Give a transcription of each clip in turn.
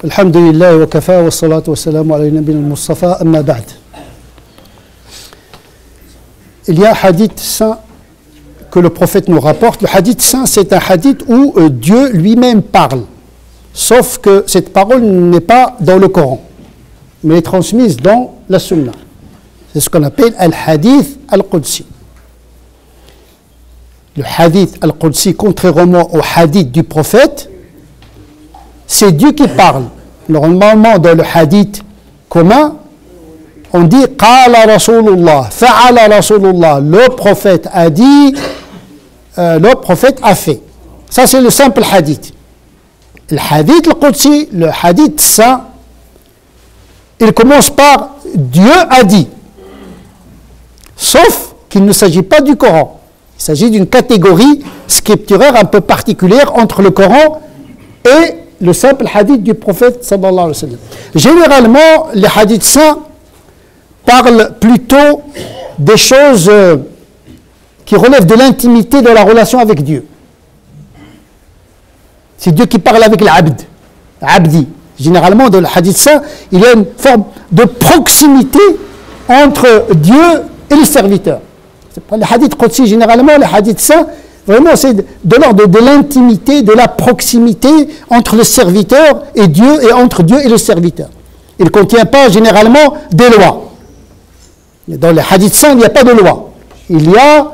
Alhamdulillah wa kafa wa salatu wa salam ala nabina al-Mustafa amma ba'd. Il y a un hadith saint que le prophète nous rapporte. Le hadith saint, c'est un hadith où Dieu lui-même parle. Sauf que cette parole n'est pas dans le Coran, mais est transmise dans la Sunna. C'est ce qu'on appelle al-hadith al-Qudsi. Le hadith al-Qudsi, contrairement au hadith du prophète, c'est Dieu qui parle. Normalement, dans le hadith commun, on dit « Qala Rasulullah »,« Fa'ala Rasulullah », le prophète a dit, le prophète a fait. Ça, c'est le simple hadith. Le hadith al-Qudsi, le hadith saint, il commence par « Dieu a dit », sauf qu'il ne s'agit pas du Coran. Il s'agit d'une catégorie scripturaire un peu particulière entre le Coran et le simple hadith du prophète sallallahu alayhi wa sallam. Généralement, les hadiths saints parlent plutôt des choses qui relèvent de l'intimité de la relation avec Dieu. C'est Dieu qui parle avec l'abd, abdi. Généralement, dans le hadith saint, il y a une forme de proximité entre Dieu et le serviteur. Les hadiths qudsi, généralement, les hadiths saints, vraiment, c'est de l'ordre de l'intimité, de la proximité entre le serviteur et Dieu, et entre Dieu et le serviteur. Il ne contient pas généralement des lois. Dans les hadiths saints, il n'y a pas de loi. Il y a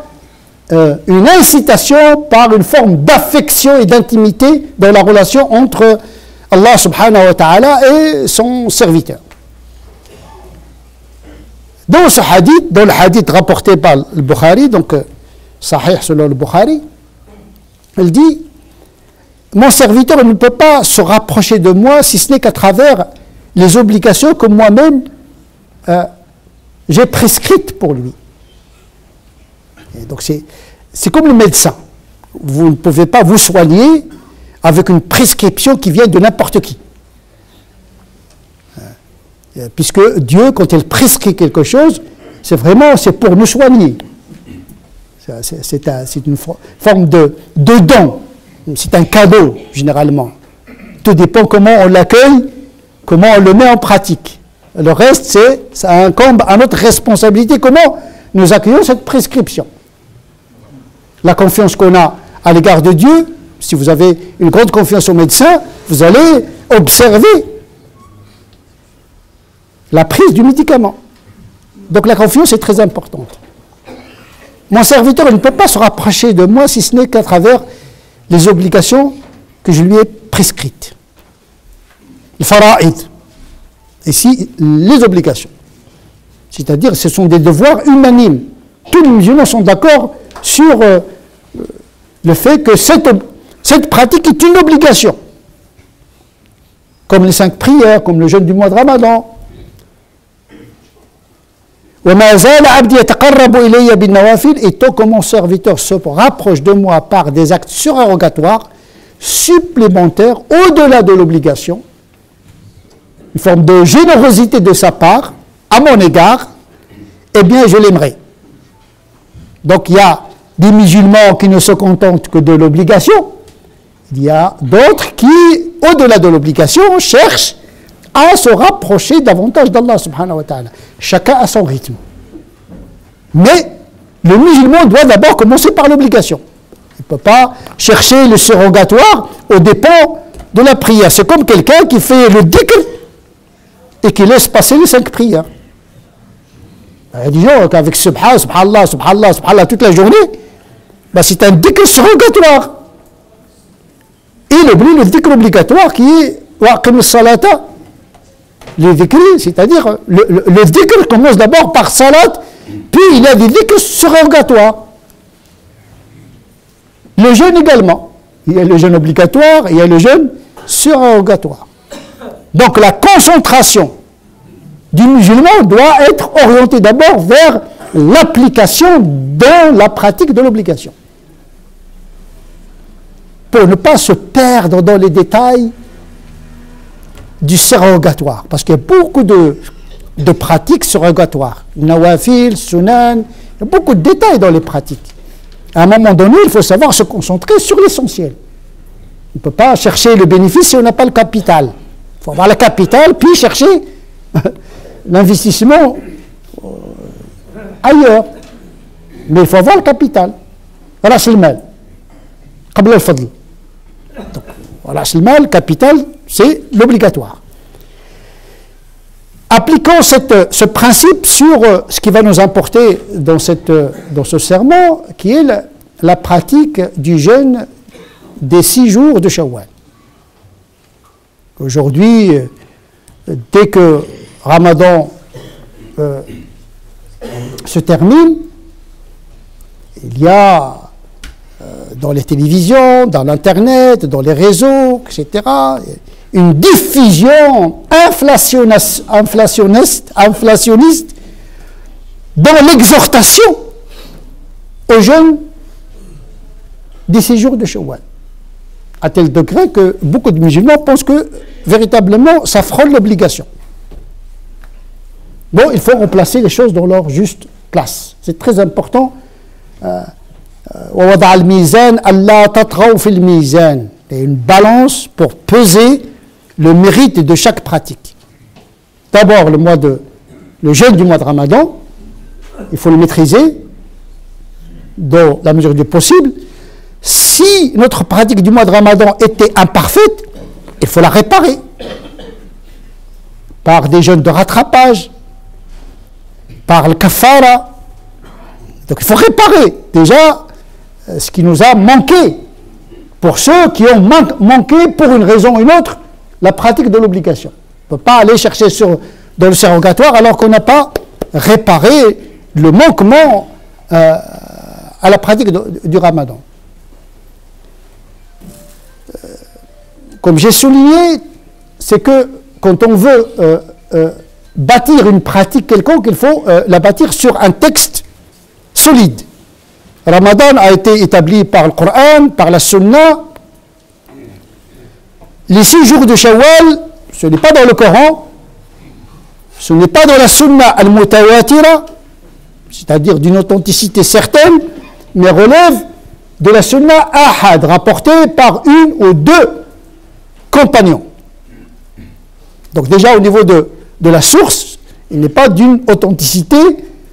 une incitation par une forme d'affection et d'intimité dans la relation entre Allah subhanahu wa ta'ala et son serviteur. Dans ce hadith, dans le hadith rapporté par le Bukhari, donc Sahih selon le Bukhari, il dit « Mon serviteur ne peut pas se rapprocher de moi si ce n'est qu'à travers les obligations que moi-même j'ai prescrites pour lui. » Et donc c'est comme le médecin. Vous ne pouvez pas vous soigner avec une prescription qui vient de n'importe qui. Puisque Dieu, quand il prescrit quelque chose, c'est pour nous soigner. C'est une forme de don. C'est un cadeau, généralement. Tout dépend comment on l'accueille, comment on le met en pratique. Le reste, ça incombe à notre responsabilité, comment nous accueillons cette prescription. La confiance qu'on a à l'égard de Dieu, si vous avez une grande confiance au médecin, vous allez observer la prise du médicament. Donc la confiance est très importante. Mon serviteur ne peut pas se rapprocher de moi si ce n'est qu'à travers les obligations que je lui ai prescrites. Le fara'id. Ici, les obligations. C'est-à-dire, ce sont des devoirs unanimes. Tous les musulmans sont d'accord sur le fait que cette pratique est une obligation. Comme les 5 prières, comme le jeûne du mois de Ramadan. Et tant que mon serviteur se rapproche de moi par des actes surérogatoires, supplémentaires, au-delà de l'obligation, une forme de générosité de sa part, à mon égard, eh bien je l'aimerai. Donc il y a des musulmans qui ne se contentent que de l'obligation, il y a d'autres qui, au-delà de l'obligation, cherchent à se rapprocher davantage d'Allah subhanahu wa ta'ala. Chacun à son rythme. Mais le musulman doit d'abord commencer par l'obligation. Il ne peut pas chercher le surrogatoire aux dépens de la prière. C'est comme quelqu'un qui fait le dhikr et qui laisse passer les 5 prières. Il y a des gens qu'avec subhanallah, subhanallah, subhanallah toute la journée, c'est un dhikr surrogatoire. Et il oublie le dhikr obligatoire qui est waqim salata. Les dhikri, c'est-à-dire le dhikr commence d'abord par salat, puis il y a des dhikrs surrogatoires. Le jeûne également. Il y a le jeûne obligatoire, il y a le jeûne surrogatoire. Donc la concentration du musulman doit être orientée d'abord vers l'application dans la pratique de l'obligation. Pour ne pas se perdre dans les détails du surrogatoire, parce qu'il y a beaucoup de pratiques surrogatoires, nawafil, sunan, il y a beaucoup de détails dans les pratiques. À un moment donné, il faut savoir se concentrer sur l'essentiel. On ne peut pas chercher le bénéfice si on n'a pas le capital. Il faut avoir la capitale, puis chercher l'investissement ailleurs. Mais il faut avoir le capital. رأس المال قبل الفضل. رأس المال, capital, c'est l'obligatoire. Appliquons ce principe sur ce qui va nous importer dans ce sermon, qui est la pratique du jeûne des 6 jours de Shawwal. Aujourd'hui, dès que Ramadan se termine, il y a dans les télévisions, dans l'Internet, dans les réseaux, etc., une diffusion inflationniste dans l'exhortation aux jeunes des 6 jours de Shawwal. À tel degré que beaucoup de musulmans pensent que véritablement ça frôle l'obligation. Bon, il faut remplacer les choses dans leur juste place. C'est très important. Une balance pour peser le mérite de chaque pratique. D'abord, le jeûne du mois de Ramadan, il faut le maîtriser dans la mesure du possible. Si notre pratique du mois de Ramadan était imparfaite, il faut la réparer par des jeûnes de rattrapage, par le kafara. Donc il faut réparer déjà ce qui nous a manqué. Pour ceux qui ont manqué pour une raison ou une autre la pratique de l'obligation. On ne peut pas aller chercher dans le surrogatoire alors qu'on n'a pas réparé le manquement à la pratique du Ramadan. Comme j'ai souligné, c'est que quand on veut bâtir une pratique quelconque, il faut la bâtir sur un texte solide. Ramadan a été établi par le Coran, par la Sunna. Les 6 jours de Shawwal, ce n'est pas dans le Coran, ce n'est pas dans la Sunna al-Mutawatira, c'est-à-dire d'une authenticité certaine, mais relève de la Sunna Ahad, rapportée par 1 ou 2 compagnons. Donc déjà au niveau de la source, il n'est pas d'une authenticité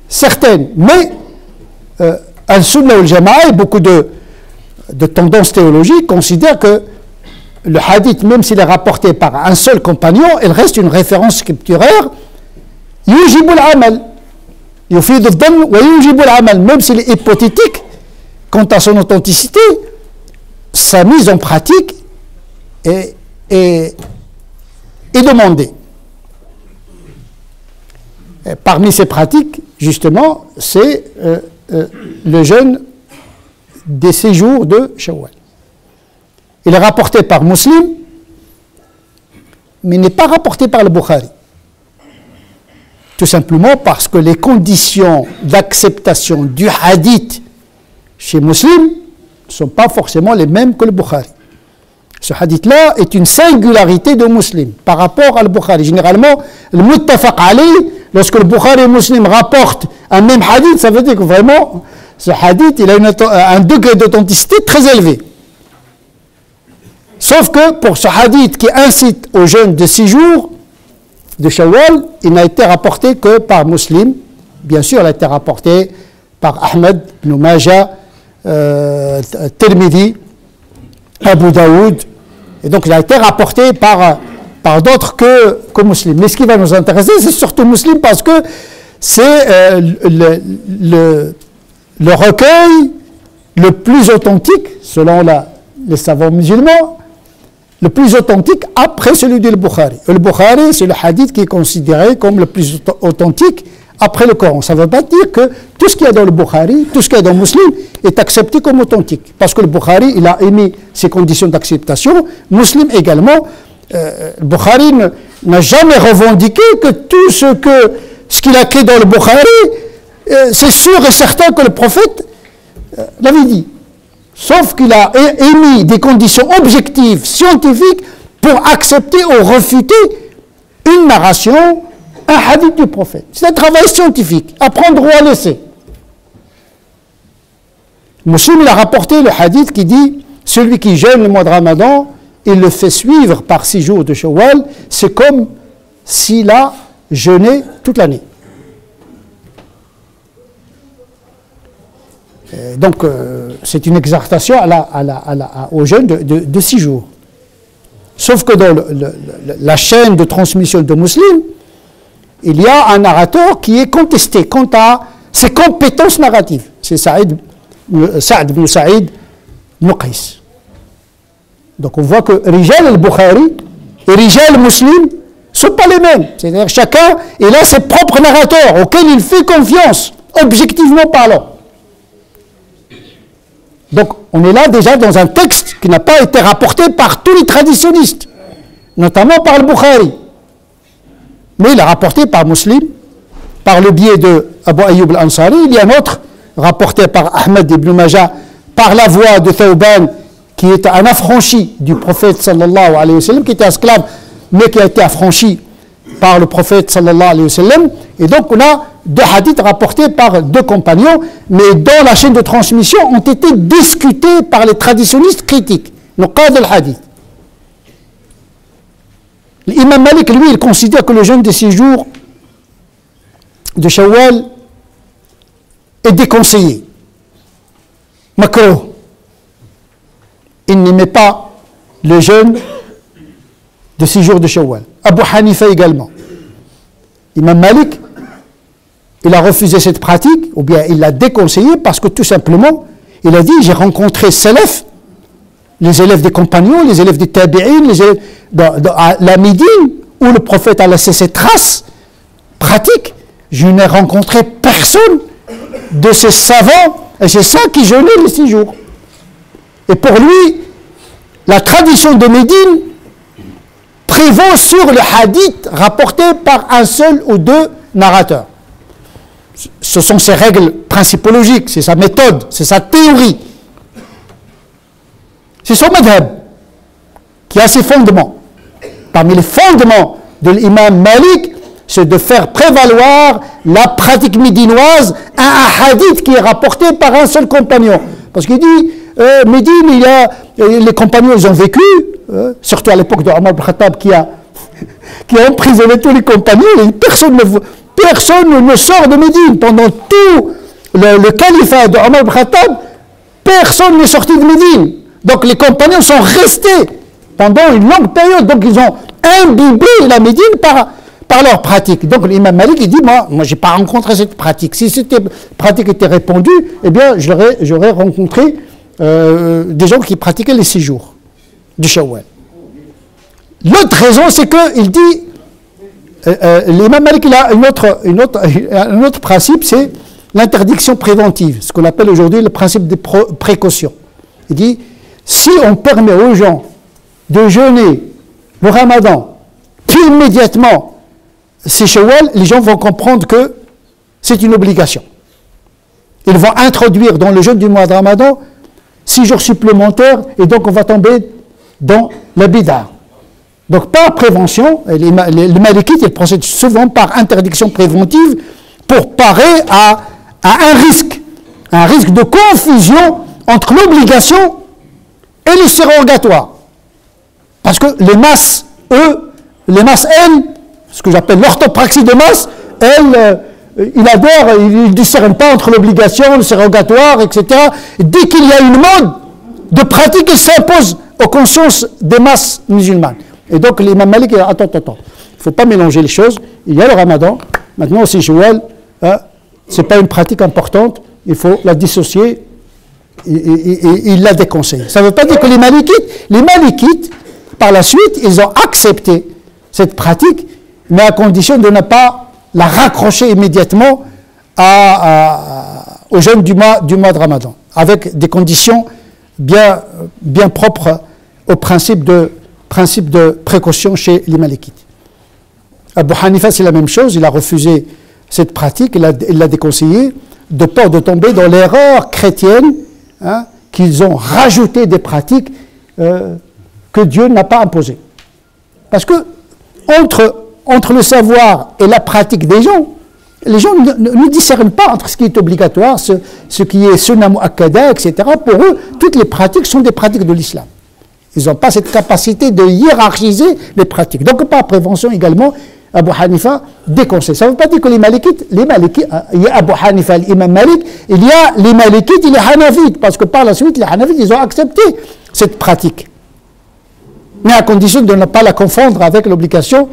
certaine, mais Al-Sunna wal-Jama'a et beaucoup de tendances théologiques considèrent que le hadith, même s'il est rapporté par un seul compagnon, il reste une référence scripturaire. Yujibu al-amal, yufidu al-dhann wa yujibu al-amal, même s'il est hypothétique quant à son authenticité, sa mise en pratique est demandée. Et parmi ces pratiques, justement, c'est le jeûne des 6 jours de Shawwal. Il est rapporté par Muslim, mais n'est pas rapporté par le Bukhari. Tout simplement parce que les conditions d'acceptation du hadith chez Muslim ne sont pas forcément les mêmes que le Bukhari. Ce hadith-là est une singularité de Muslim par rapport al Bukhari. Généralement, le muttafaq alayh, lorsque le Bukhari et Muslim rapportent un même hadith, ça veut dire que vraiment, ce hadith, il a un degré d'authenticité très élevé. Sauf que pour ce hadith qui incite au jeûne de 6 jours de Shawwal, il n'a été rapporté que par Muslim. Bien sûr, il a été rapporté par Ahmed, Ibn Majah, Tirmidhi, Abu Daoud. Et donc, il a été rapporté par d'autres que Muslim. Mais ce qui va nous intéresser, c'est surtout Muslim parce que c'est le recueil le plus authentique, selon les savants musulmans, le plus authentique après celui du Bukhari. Le Bukhari, c'est le hadith qui est considéré comme le plus authentique après le Coran. Ça ne veut pas dire que tout ce qu'il y a dans le Bukhari, tout ce qu'il y a dans Muslim est accepté comme authentique. Parce que le Bukhari, il a émis ses conditions d'acceptation. Muslim également. Le Bukhari n'a jamais revendiqué que tout ce qu'il a écrit dans le Bukhari, c'est sûr et certain que le prophète l'avait dit. Sauf qu'il a émis des conditions objectives, scientifiques, pour accepter ou refuter une narration, un hadith du prophète. C'est un travail scientifique, à prendre ou à laisser. Muslim, il a rapporté le hadith qui dit « Celui qui jeûne le mois de Ramadan, il le fait suivre par 6 jours de Shawwal, c'est comme s'il a jeûné toute l'année. Donc, c'est une exhortation au jeûne de 6 jours. Sauf que dans la chaîne de transmission de Muslim, il y a un narrateur qui est contesté quant à ses compétences narratives. C'est Saïd ibn Saïd Nuqais. Donc on voit que Rijal al-Bukhari et Rijal al-Muslim ne sont pas les mêmes. C'est-à-dire chacun, il a ses propres narrateurs auxquels il fait confiance, objectivement parlant. Donc on est là déjà dans un texte qui n'a pas été rapporté par tous les traditionnistes, notamment par le Bukhari. Mais il est rapporté par Muslim, par le biais de Abu Ayyub al-Ansari. Il y a un autre rapporté par Ahmed ibn Majah, par la voix de Thawban, qui est un affranchi du prophète sallallahu alayhi wa sallam, qui était esclave, mais qui a été affranchi par le prophète sallallahu alayhi wa sallam. Et donc on a 2 hadiths rapportés par 2 compagnons, mais dans la chaîne de transmission ont été discutés par les traditionnistes critiques, nuqad al-hadith. L'imam Malik, lui, il considère que le jeûne de 6 jours de Shawwal est déconseillé. Makruh. Il n'aimait pas le jeûne de 6 jours de Shawwal. Abu Hanifa également. Imam Malik, il a refusé cette pratique, ou bien il l'a déconseillé parce que tout simplement, il a dit, j'ai rencontré Salaf, les élèves des compagnons, les élèves des tabi'in, les élèves à la Médine, où le prophète a laissé ses traces pratiques. Je n'ai rencontré personne de ces savants, et c'est ça qui jeûnait les 6 jours. Et pour lui, la tradition de Médine prévaut sur le hadith rapporté par un seul ou 2 narrateurs. Ce sont ses règles principologiques, c'est sa méthode, c'est sa théorie. C'est son madhab qui a ses fondements. Parmi les fondements de l'imam Malik, c'est de faire prévaloir la pratique médinoise à un hadith qui est rapporté par un seul compagnon. Parce qu'il dit, Médine, les compagnons, ils ont vécu, surtout à l'époque de Omar ibn Khattab qui a emprisonné tous les compagnons, et personne ne sort de Médine. Pendant tout le califat de Omar ibn Khattab, personne n'est sorti de Médine. Donc les compagnons sont restés pendant une longue période. Donc ils ont imbibé la Médine par leur pratique. Donc l'imam Malik, il dit, moi je n'ai pas rencontré cette pratique. Si cette pratique était répandue, eh bien j'aurais rencontré des gens qui pratiquaient les 6 jours du Shawwal. L'autre raison, c'est qu'il dit, l'imam Malik, il a un autre principe, c'est l'interdiction préventive, ce qu'on appelle aujourd'hui le principe de précaution. Il dit, si on permet aux gens de jeûner le Ramadan, puis immédiatement c'est Shawwal, les gens vont comprendre que c'est une obligation. Ils vont introduire dans le jeûne du mois de Ramadan 6 jours supplémentaires, et donc on va tomber dans la bid'a. Donc par prévention, les Malikites, ils procèdent souvent par interdiction préventive pour parer à un risque de confusion entre l'obligation et le surrogatoire. Parce que les masses, elles, ce que j'appelle l'orthopraxie de masse, elles, ils adhèrent, ils ne discernent pas entre l'obligation, le surrogatoire, etc. Dès qu'il y a une mode de pratique, elle s'impose aux consciences des masses musulmanes. Et donc l'imam Malik, il dit, attends, il ne faut pas mélanger les choses. Il y a le Ramadan, maintenant aussi Shawwal, ce n'est pas une pratique importante, il faut la dissocier, et il la déconseille. Ça ne veut pas dire que les Malikites, par la suite, ils ont accepté cette pratique, mais à condition de ne pas la raccrocher immédiatement au jeûne du mois de Ramadan, avec des conditions bien propres au principe de précaution chez les Malikites. Abu Hanifa, c'est la même chose, il a refusé cette pratique, il l'a déconseillé, de peur de tomber dans l'erreur chrétienne, qu'ils ont rajouté des pratiques que Dieu n'a pas imposées. Parce que entre le savoir et la pratique des gens, les gens ne discernent pas entre ce qui est obligatoire, ce qui est sunnah mu'akkada, etc. Pour eux, toutes les pratiques sont des pratiques de l'islam. Ils n'ont pas cette capacité de hiérarchiser les pratiques. Donc, par prévention également, Abu Hanifa déconseille. Ça ne veut pas dire que les Malikites, il y a Abu Hanifa, l'imam Malik, il y a les Malikites et les Hanafites, parce que par la suite, les Hanafites, ils ont accepté cette pratique. Mais à condition de ne pas la confondre avec l'obligation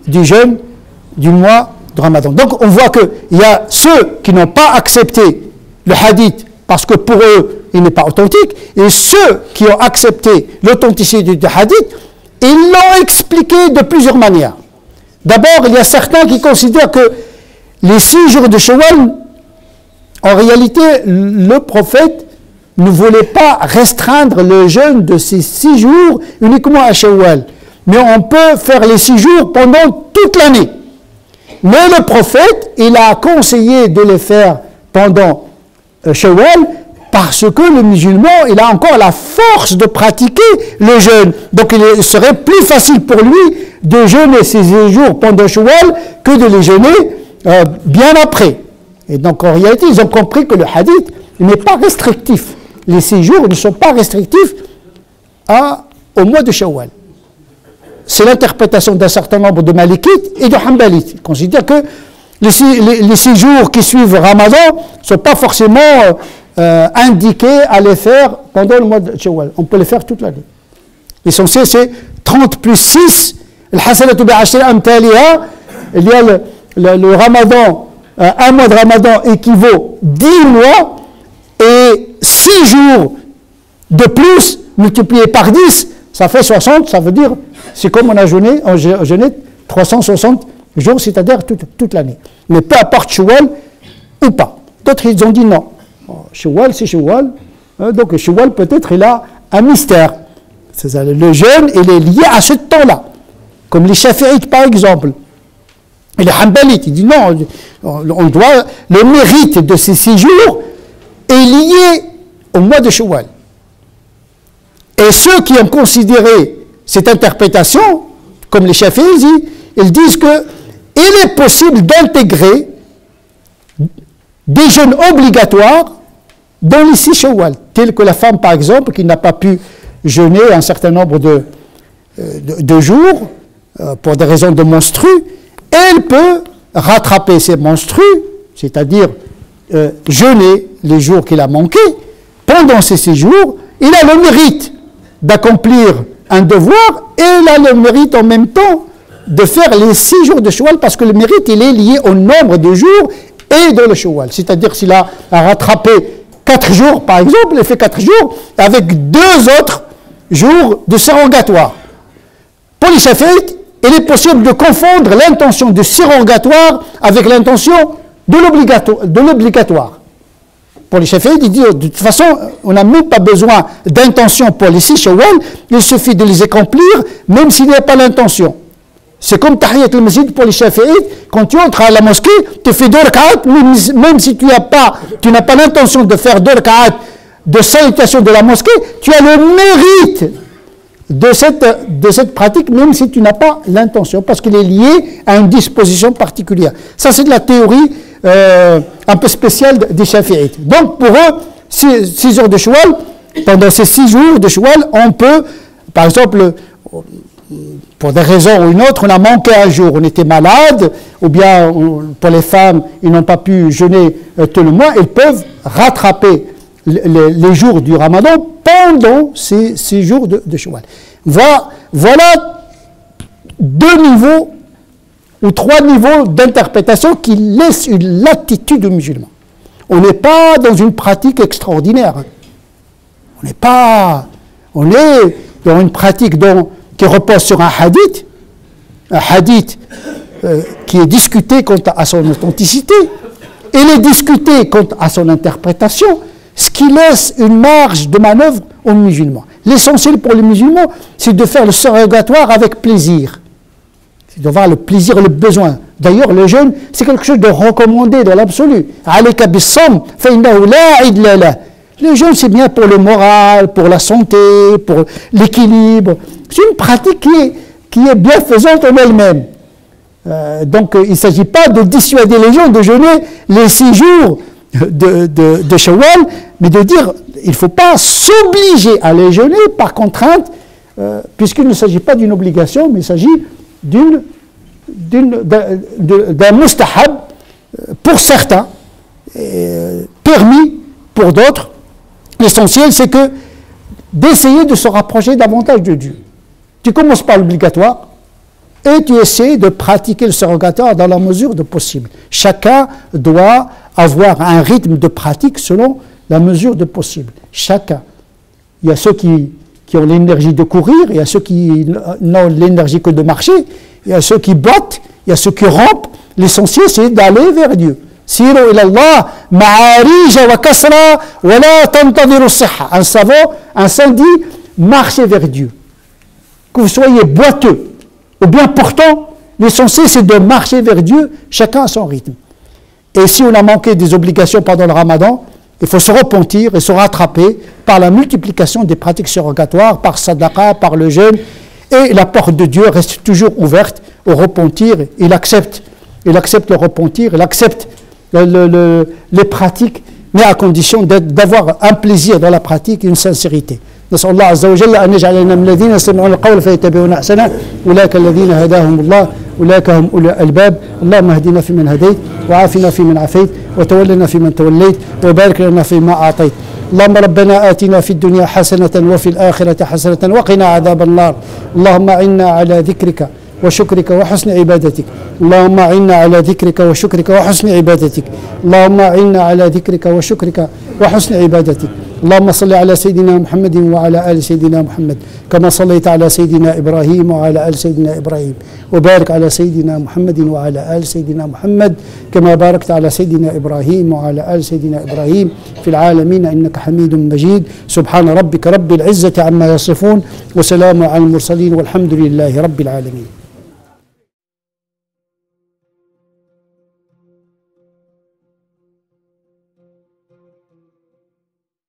du jeûne du mois de Ramadan. Donc, on voit qu'il y a ceux qui n'ont pas accepté le hadith, parce que pour eux, il n'est pas authentique, et ceux qui ont accepté l'authenticité du hadith, ils l'ont expliqué de plusieurs manières. D'abord, il y a certains qui considèrent que les 6 jours de Shawwal, en réalité, le prophète ne voulait pas restreindre le jeûne de ces 6 jours uniquement à Shawwal. Mais on peut faire les 6 jours pendant toute l'année. Mais le prophète, il a conseillé de les faire pendant Shawwal parce que le musulman, il a encore la force de pratiquer le jeûne. Donc il serait plus facile pour lui de jeûner ces jours pendant Shawwal que de les jeûner bien après. Et donc en réalité, ils ont compris que le hadith n'est pas restrictif. Les 6 jours ne sont pas restrictifs au mois de Shawwal. C'est l'interprétation d'un certain nombre de Malikites et de Hanbalites. Ils considèrent que les 6 jours qui suivent Ramadan ne sont pas forcément indiqués à les faire pendant le mois de Shawwal. On peut les faire toute l'année. L'essentiel, c'est 30 plus 6. Il y a le Ramadan, un mois de Ramadan équivaut 10 mois et 6 jours de plus multiplié par 10, ça fait 60, ça veut dire, c'est comme on a jeûné 360 jours, c'est-à-dire toute l'année. Mais peu importe Shawwal ou pas. D'autres, ils ont dit non. Shawwal, c'est Shawwal. Donc Shawwal, peut-être, il a un mystère. Le jeûne, il est lié à ce temps-là. Comme les Shafi'ites, par exemple. Et les Hanbalites, ils disent non, on doit, le mérite de ces 6 jours est lié au mois de Shawwal. Et ceux qui ont considéré cette interprétation, comme les Shafi'ites, ils disent qu'il est possible d'intégrer des jeûnes obligatoires dans les 6 Shawwal, tels que la femme, par exemple, qui n'a pas pu jeûner un certain nombre de jours pour des raisons de menstrues, elle peut rattraper ses menstrues, c'est-à-dire jeûner les jours qu'il a manqués. Pendant ces 6 jours, il a le mérite d'accomplir un devoir et il a le mérite en même temps de faire les 6 jours de Shawwal, parce que le mérite, il est lié au nombre de jours et de le Shawwal. C'est-à-dire s'il a rattrapé 4 jours, par exemple, il fait 4 jours avec 2 autres jours de surrogatoire. Pour les Shafi'ites, il est possible de confondre l'intention de surrogatoire avec l'intention de l'obligatoire. Pour les Shafi'ites, ils disent de toute façon, on n'a même pas besoin d'intention pour les 6 Shawwal, il suffit de les accomplir, même s'il n'y a pas l'intention. C'est comme Tahiyat al-Masjid pour les Shafi'ites, quand tu entres à la mosquée, tu fais 2 rak'at, même si tu n'as pas l'intention de faire 2 rak'at de salutation de la mosquée, tu as le mérite de cette pratique, même si tu n'as pas l'intention, parce qu'il est lié à une disposition particulière. Ça, c'est de la théorie un peu spéciale des Shafi'ites. Donc, pour eux, 6 jours de Shawwal, pendant ces 6 jours de Shawwal, on peut, par exemple, pour des raisons ou une autre, on a manqué un jour, on était malade, ou bien pour les femmes, ils n'ont pas pu jeûner tout le mois, ils peuvent rattraper les jours du Ramadan pendant ces 6 jours de Shawwal. Voilà 2 niveaux ou 3 niveaux d'interprétation qui laissent une latitude aux musulmans. On n'est pas dans une pratique extraordinaire. On est dans une pratique qui repose sur un hadith qui est discuté quant à son authenticité, il est discuté quant à son interprétation, ce qui laisse une marge de manœuvre aux musulmans. L'essentiel pour les musulmans, c'est de faire le surrogatoire avec plaisir. C'est d'avoir le plaisir et le besoin. D'ailleurs, le jeûne, c'est quelque chose de recommandé dans l'absolu. Alayka bis-sawm fa innahu la idla lah. Le jeûne, c'est bien pour le moral, pour la santé, pour l'équilibre. C'est une pratique qui est bienfaisante en elle-même. Donc, il ne s'agit pas de dissuader les gens de jeûner les 6 jours de Shawwal, mais de dire il ne faut pas s'obliger à les jeûner par contrainte puisqu'il ne s'agit pas d'une obligation, mais il s'agit d'un mustahab pour certains, permis pour d'autres. L'essentiel, c'est que d'essayer de se rapprocher davantage de Dieu. Tu commences par l'obligatoire et tu essaies de pratiquer le surrogatoire dans la mesure de possible. Chacun doit avoir un rythme de pratique selon la mesure de possible. Chacun. Il y a ceux qui ont l'énergie de courir, il y a ceux qui n'ont l'énergie que de marcher, il y a ceux qui bottent, il y a ceux qui rampent. L'essentiel, c'est d'aller vers Dieu. Siru ila Allah, ma'arija wa kasra, wa la tantadiru siha. Un savant, un saint dit, marchez vers Dieu. Que vous soyez boiteux ou bien portant, l'essentiel, c'est de marcher vers Dieu, chacun à son rythme. Et si on a manqué des obligations pendant le Ramadan, il faut se repentir et se rattraper par la multiplication des pratiques surrogatoires, par sadaqa, par le jeûne. Et la porte de Dieu reste toujours ouverte au repentir. Il accepte le repentir, il accepte les pratiques, mais à condition d'avoir un plaisir dans la pratique et une sincérité. نسأل الله عز وجل أن يجعلنا من الذين يستمعون القول فيتبعون أحسنه أولئك الذين هداهم الله أولئك هم أولو الألباب اللهم اهدنا فيمن هديت وعافنا فيمن عافيت وتولنا فيمن توليت وبارك لنا فيما أعطيت اللهم ربنا آتنا في الدنيا حسنة وفي الآخرة حسنة وقنا عذاب النار اللهم أعنا على ذكرك وشكرك وحسن عبادتك اللهم أعنا على ذكرك وشكرك وحسن عبادتك اللهم أعنا على ذكرك وشكرك وحسن عبادتك اللهم صل على سيدنا محمد وعلى آل سيدنا محمد كما صليت على سيدنا إبراهيم وعلى آل سيدنا إبراهيم وبارك على سيدنا محمد وعلى آل سيدنا محمد كما باركت على سيدنا إبراهيم وعلى آل سيدنا إبراهيم في العالمين إنك حميد مجيد سبحان ربك رب العزة عما يصفون وسلام على المرسلين والحمد لله رب العالمين.